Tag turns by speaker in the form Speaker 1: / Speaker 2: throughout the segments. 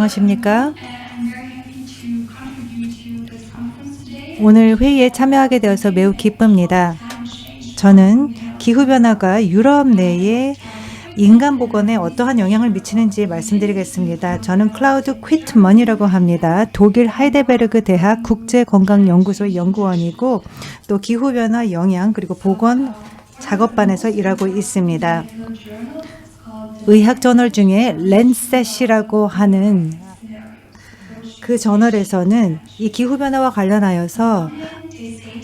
Speaker 1: 안녕하십니까? 오늘 회의에 참여하게 되어서 매우 기쁩니다. 저는 기후변화가 유럽 내에 인간 보건에 어떠한 영향을 미치는지 말씀드리겠습니다. 저는 클라우드 퀴트먼이라고 합니다. 독일 하이델베르그 대학 국제건강연구소 연구원이고 또 기후변화 영향 그리고 보건 작업반에서 일하고 있습니다. 의학 저널 중에 랜셋이라고 하는 그 저널에서는 이 기후변화와 관련하여서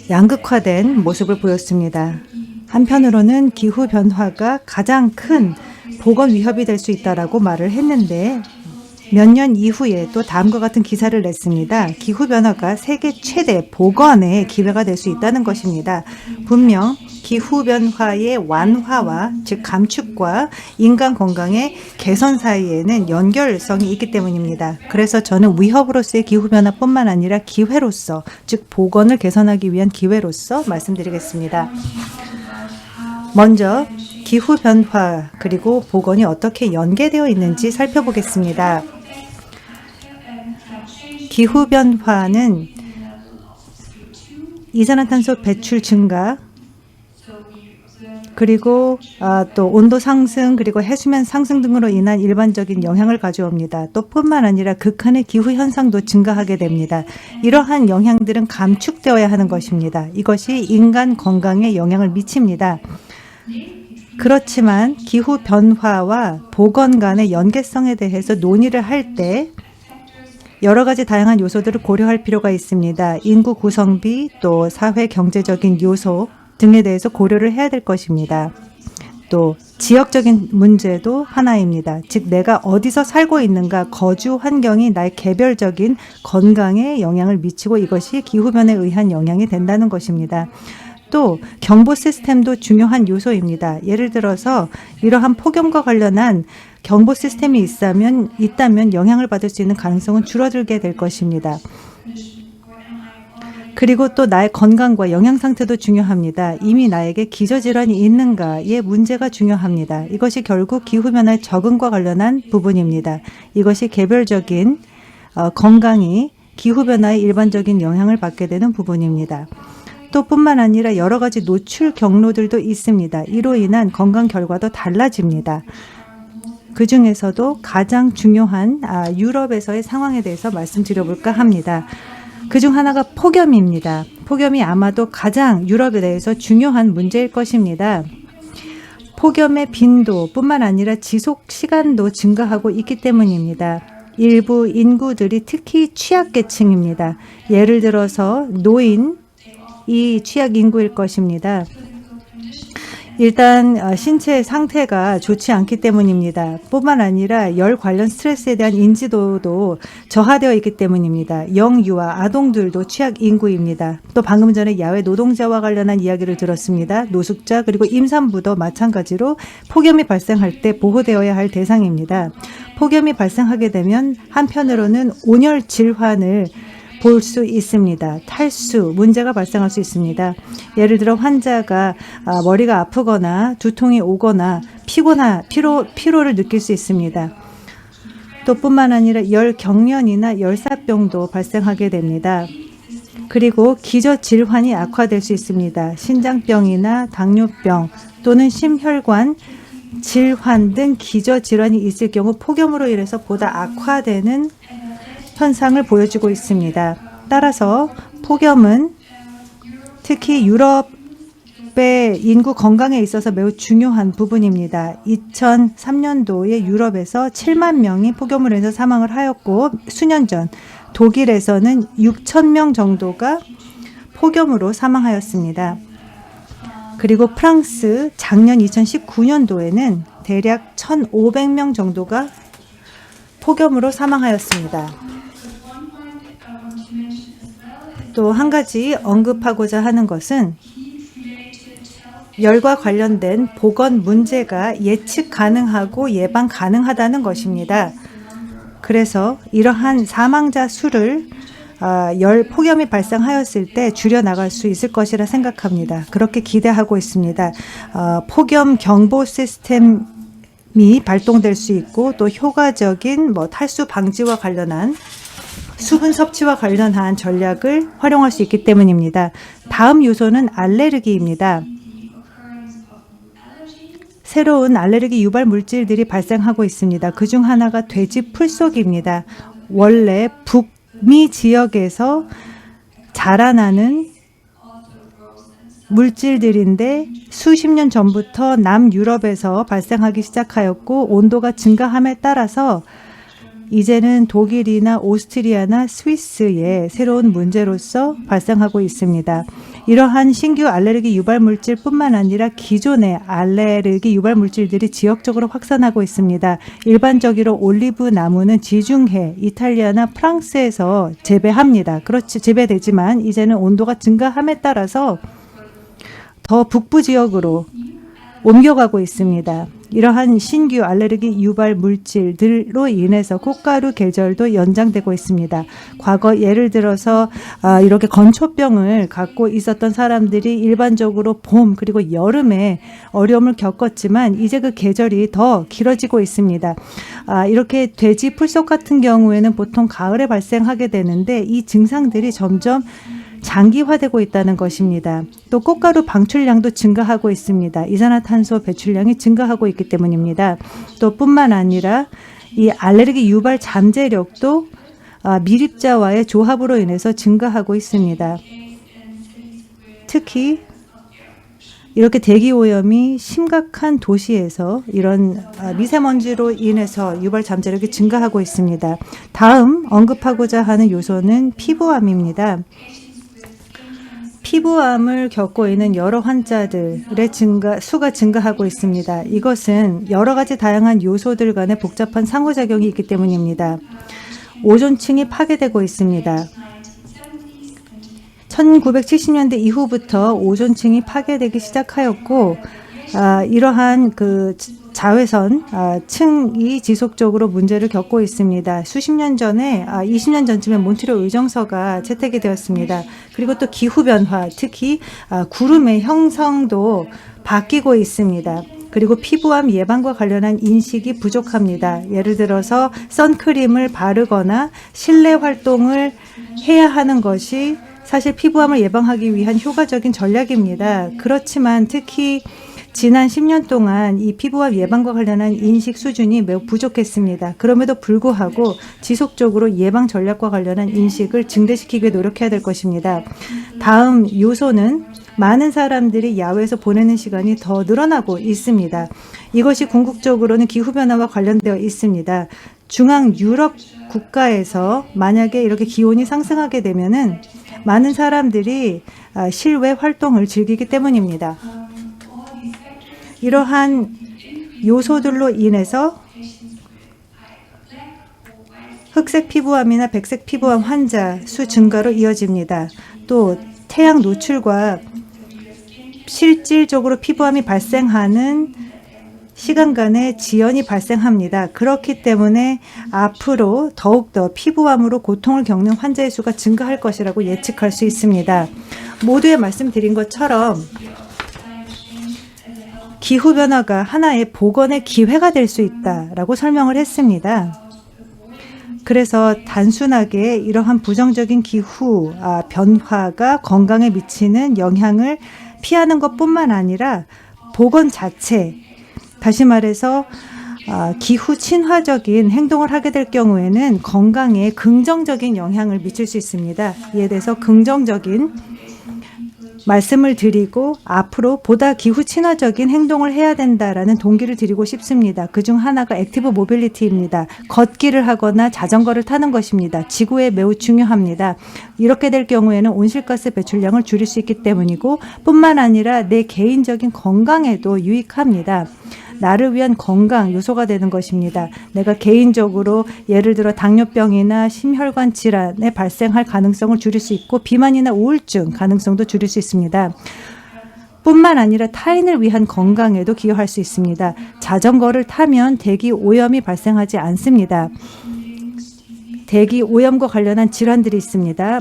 Speaker 1: 양극화된 모습을 보였습니다. 한편으로는 기후변화가 가장 큰 보건 위협이 될 수 있다라고 말을 했는데 몇 년 이후에 또 다음과 같은 기사를 냈습니다. 기후변화가 세계 최대 보건의 기회가 될 수 있다는 것입니다. 분명 기후변화의 완화와 즉 감축과 인간 건강의 개선 사이에는 연결성이 있기 때문입니다. 그래서 저는 위협으로서의 기후변화뿐만 아니라 기회로서 즉 보건을 개선하기 위한 기회로서 말씀드리겠습니다. 먼저 기후변화 그리고 보건이 어떻게 연계되어 있는지 살펴보겠습니다. 기후변화는 이산화탄소 배출 증가 그리고 또 온도 상승 그리고 해수면 상승 등으로 인한 일반적인 영향을 가져옵니다. 또 뿐만 아니라 극한의 기후 현상도 증가하게 됩니다. 이러한 영향들은 감축되어야 하는 것입니다. 이것이 인간 건강에 영향을 미칩니다. 그렇지만 기후변화와 보건 간의 연계성에 대해서 논의를 할 때 여러 가지 다양한 요소들을 고려할 필요가 있습니다. 인구 구성비, 또 사회 경제적인 요소 등에 대해서 고려를 해야 될 것입니다. 또 지역적인 문제도 하나입니다. 즉 내가 어디서 살고 있는가, 거주 환경이 나의 개별적인 건강에 영향을 미치고 이것이 기후변화에 의한 영향이 된다는 것입니다. 또 경보 시스템도 중요한 요소입니다. 예를 들어서 이러한 폭염과 관련한 경보 시스템이 있다면 영향을 받을 수 있는 가능성은 줄어들게 될 것입니다. 그리고 또 나의 건강과 영양 상태도 중요합니다. 이미 나에게 기저질환이 있는가의 문제가 중요합니다. 이것이 결국 기후변화의 적응과 관련한 부분입니다. 이것이 개별적인 건강이 기후변화의 일반적인 영향을 받게 되는 부분입니다. 또 뿐만 아니라 여러 가지 노출 경로들도 있습니다. 이로 인한 건강 결과도 달라집니다. 그 중에서도 가장 중요한 유럽에서의 상황에 대해서 말씀드려볼까 합니다. 그중 하나가 폭염입니다. 폭염이 아마도 가장 유럽에 대해서 중요한 문제일 것입니다. 폭염의 빈도뿐만 아니라 지속 시간도 증가하고 있기 때문입니다. 일부 인구들이 특히 취약계층입니다. 예를 들어서 노인이 취약 인구일 것입니다. 일단 신체 상태가 좋지 않기 때문입니다. 뿐만 아니라 열 관련 스트레스에 대한 인지도도 저하되어 있기 때문입니다. 영유아, 아동들도 취약 인구입니다. 또 방금 전에 야외 노동자와 관련한 이야기를 들었습니다. 노숙자 그리고 임산부도 마찬가지로 폭염이 발생할 때 보호되어야 할 대상입니다. 폭염이 발생하게 되면 한편으로는 온열 질환을 볼 수 있습니다. 탈수 문제가 발생할 수 있습니다. 예를 들어 환자가 머리가 아프거나 두통이 오거나 피로를 느낄 수 있습니다. 또 뿐만 아니라 열경련이나 열사병도 발생하게 됩니다. 그리고 기저질환이 악화될 수 있습니다. 신장병이나 당뇨병 또는 심혈관 질환 등 기저질환이 있을 경우 폭염으로 인해서 보다 악화되는 현상을 보여주고 있습니다. 따라서 폭염은 특히 유럽의 인구 건강에 있어서 매우 중요한 부분입니다. 2003년도에 유럽에서 7만 명이 폭염으로 인해서 사망을 하였고 수년 전 독일에서는 6천 명 정도가 폭염으로 사망하였습니다. 그리고 프랑스 작년 2019년도에는 대략 1,500명 정도가 폭염으로 사망하였습니다. 또 한 가지 언급하고자 하는 것은 열과 관련된 보건 문제가 예측 가능하고 예방 가능하다는 것입니다. 그래서 이러한 사망자 수를 열 폭염이 발생하였을 때 줄여나갈 수 있을 것이라 생각합니다. 그렇게 기대하고 있습니다. 폭염 경보 시스템이 발동될 수 있고 또 효과적인 탈수 방지와 관련한 수분 섭취와 관련한 전략을 활용할 수 있기 때문입니다. 다음 요소는 알레르기입니다. 새로운 알레르기 유발 물질들이 발생하고 있습니다. 그중 하나가 돼지 풀속입니다. 원래 북미 지역에서 자라나는 물질들인데 수십 년 전부터 남유럽에서 발생하기 시작하였고 온도가 증가함에 따라서 이제는 독일이나 오스트리아나 스위스의 새로운 문제로서 발생하고 있습니다. 이러한 신규 알레르기 유발 물질뿐만 아니라 기존의 알레르기 유발 물질들이 지역적으로 확산하고 있습니다. 일반적으로 올리브 나무는 지중해, 이탈리아나 프랑스에서 재배합니다. 그렇지, 재배되지만 이제는 온도가 증가함에 따라서 더 북부 지역으로 옮겨가고 있습니다. 이러한 신규 알레르기 유발 물질들로 인해서 꽃가루 계절도 연장되고 있습니다. 과거 예를 들어서 이렇게 건초병을 갖고 있었던 사람들이 일반적으로 봄 그리고 여름에 어려움을 겪었지만 이제 그 계절이 더 길어지고 있습니다. 이렇게 돼지 풀속 같은 경우에는 보통 가을에 발생하게 되는데 이 증상들이 점점 장기화되고 있다는 것입니다. 또 꽃가루 방출량도 증가하고 있습니다. 이산화탄소 배출량이 증가하고 있기 때문입니다. 또 뿐만 아니라 이 알레르기 유발 잠재력도 미립자와의 조합으로 인해서 증가하고 있습니다. 특히 이렇게 대기오염이 심각한 도시에서 이런 미세먼지로 인해서 유발 잠재력이 증가하고 있습니다. 다음 언급하고자 하는 요소는 피부암입니다. 피부암을 겪고 있는 여러 환자들의 수가 증가하고 있습니다. 이것은 여러 가지 다양한 요소들 간의 복잡한 상호작용이 있기 때문입니다. 오존층이 파괴되고 있습니다. 1970년대 이후부터 오존층이 파괴되기 시작하였고 이러한 자외선 층이 지속적으로 문제를 겪고 있습니다. 수십 년 전에 20년 전쯤에 몬트리올 의정서가 채택이 되었습니다. 그리고 또 기후변화, 특히 구름의 형성도 바뀌고 있습니다. 그리고 피부암 예방과 관련한 인식이 부족합니다. 예를 들어서 선크림을 바르거나 실내 활동을 해야 하는 것이 사실 피부암을 예방하기 위한 효과적인 전략입니다. 그렇지만 특히 지난 10년 동안 이 피부암 예방과 관련한 인식 수준이 매우 부족했습니다. 그럼에도 불구하고 지속적으로 예방 전략과 관련한 인식을 증대시키기 위해 노력해야 될 것입니다. 다음 요소는 많은 사람들이 야외에서 보내는 시간이 더 늘어나고 있습니다. 이것이 궁극적으로는 기후변화와 관련되어 있습니다. 중앙 유럽 국가에서 만약에 이렇게 기온이 상승하게 되면은 많은 사람들이 실외 활동을 즐기기 때문입니다. 이러한 요소들로 인해서 흑색 피부암이나 백색 피부암 환자 수 증가로 이어집니다. 또 태양 노출과 실질적으로 피부암이 발생하는 시간간의 지연이 발생합니다. 그렇기 때문에 앞으로 더욱더 피부암으로 고통을 겪는 환자의 수가 증가할 것이라고 예측할 수 있습니다. 모두에 말씀드린 것처럼 기후변화가 하나의 복원의 기회가 될 수 있다라고 설명을 했습니다. 그래서 단순하게 이러한 부정적인 기후 변화가 건강에 미치는 영향을 피하는 것뿐만 아니라 복원 자체, 다시 말해서 기후 친화적인 행동을 하게 될 경우에는 건강에 긍정적인 영향을 미칠 수 있습니다. 이에 대해서 긍정적인 말씀을 드리고 앞으로 보다 기후 친화적인 행동을 해야 된다라는 동기를 드리고 싶습니다. 그중 하나가 액티브 모빌리티입니다. 걷기를 하거나 자전거를 타는 것입니다. 지구에 매우 중요합니다. 이렇게 될 경우에는 온실가스 배출량을 줄일 수 있기 때문이고 뿐만 아니라 내 개인적인 건강에도 유익합니다. 나를 위한 건강 요소가 되는 것입니다. 내가 개인적으로 예를 들어 당뇨병이나 심혈관 질환에 발생할 가능성을 줄일 수 있고 비만이나 우울증 가능성도 줄일 수 있습니다. 뿐만 아니라 타인을 위한 건강에도 기여할 수 있습니다. 자전거를 타면 대기 오염이 발생하지 않습니다. 대기 오염과 관련한 질환들이 있습니다.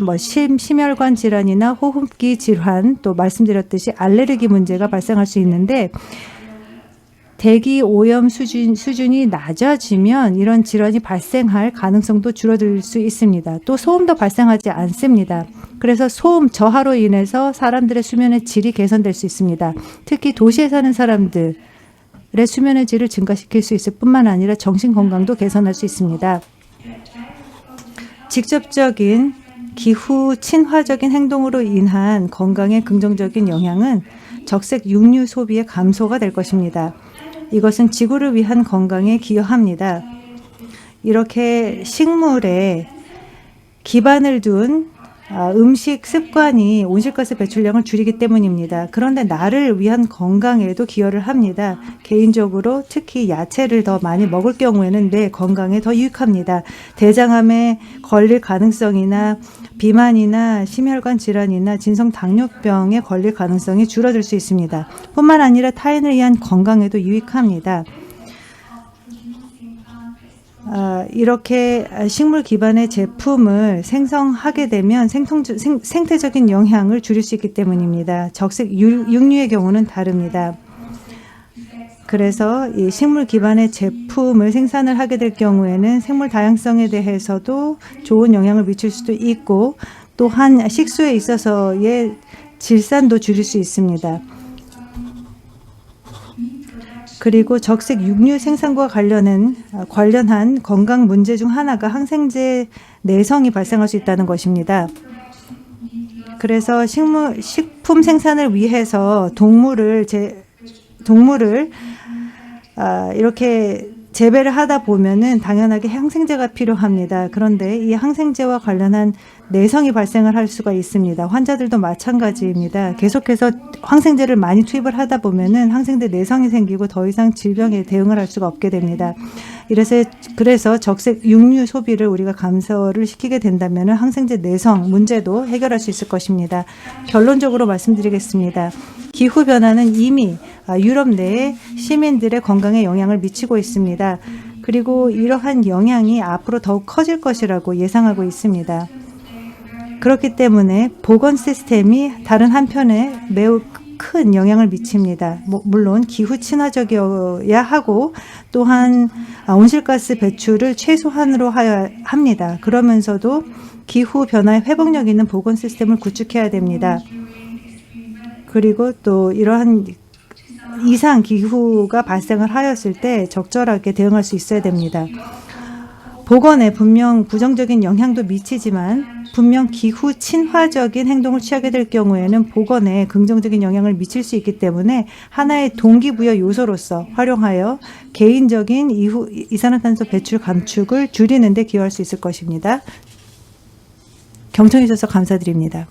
Speaker 1: 심혈관 질환이나 호흡기 질환, 또 말씀드렸듯이 알레르기 문제가 발생할 수 있는데 대기 오염 수준이 낮아지면 이런 질환이 발생할 가능성도 줄어들 수 있습니다. 또 소음도 발생하지 않습니다. 그래서 소음 저하로 인해서 사람들의 수면의 질이 개선될 수 있습니다. 특히 도시에 사는 사람들의 수면의 질을 증가시킬 수 있을 뿐만 아니라 정신 건강도 개선할 수 있습니다. 직접적인 기후 친화적인 행동으로 인한 건강에 긍정적인 영향은 적색 육류 소비의 감소가 될 것입니다. 이것은 지구를 위한 건강에 기여합니다. 이렇게 식물에 기반을 둔 음식 습관이 온실가스 배출량을 줄이기 때문입니다. 그런데 나를 위한 건강에도 기여를 합니다. 개인적으로 특히 야채를 더 많이 먹을 경우에는 내 건강에 더 유익합니다. 대장암에 걸릴 가능성이나 비만이나 심혈관 질환이나 진성 당뇨병에 걸릴 가능성이 줄어들 수 있습니다. 뿐만 아니라 타인을 위한 건강에도 유익합니다. 이렇게 식물 기반의 제품을 생성하게 되면 생태적인 영향을 줄일 수 있기 때문입니다. 적색 육류의 경우는 다릅니다. 그래서 이 식물 기반의 제품을 생산을 하게 될 경우에는 생물 다양성에 대해서도 좋은 영향을 미칠 수도 있고 또한 식수에 있어서의 질산도 줄일 수 있습니다. 그리고 적색 육류 생산과 관련한 건강 문제 중 하나가 항생제 내성이 발생할 수 있다는 것입니다. 그래서 식품 생산을 위해서 동물을 이렇게 재배를 하다 보면은 당연하게 항생제가 필요합니다. 그런데 이 항생제와 관련한 내성이 발생을 할 수가 있습니다. 환자들도 마찬가지입니다. 계속해서 항생제를 많이 투입을 하다 보면은 항생제 내성이 생기고 더 이상 질병에 대응을 할 수가 없게 됩니다. 그래서 적색 육류 소비를 우리가 감소를 시키게 된다면은 항생제 내성 문제도 해결할 수 있을 것입니다. 결론적으로 말씀드리겠습니다. 기후 변화는 이미 유럽 내의 시민들의 건강에 영향을 미치고 있습니다. 그리고 이러한 영향이 앞으로 더욱 커질 것이라고 예상하고 있습니다. 그렇기 때문에 보건 시스템이 다른 한편에 매우 큰 영향을 미칩니다. 물론 기후 친화적이어야 하고 또한 온실가스 배출을 최소한으로 하여야 합니다. 그러면서도 기후 변화에 회복력 있는 보건 시스템을 구축해야 됩니다. 그리고 또 이러한 이상 기후가 발생을 하였을 때 적절하게 대응할 수 있어야 됩니다. 보건에 분명 부정적인 영향도 미치지만 분명 기후 친화적인 행동을 취하게 될 경우에는 보건에 긍정적인 영향을 미칠 수 있기 때문에 하나의 동기부여 요소로서 활용하여 개인적인 이산화탄소 배출 감축을 줄이는 데 기여할 수 있을 것입니다. 경청해 주셔서 감사드립니다.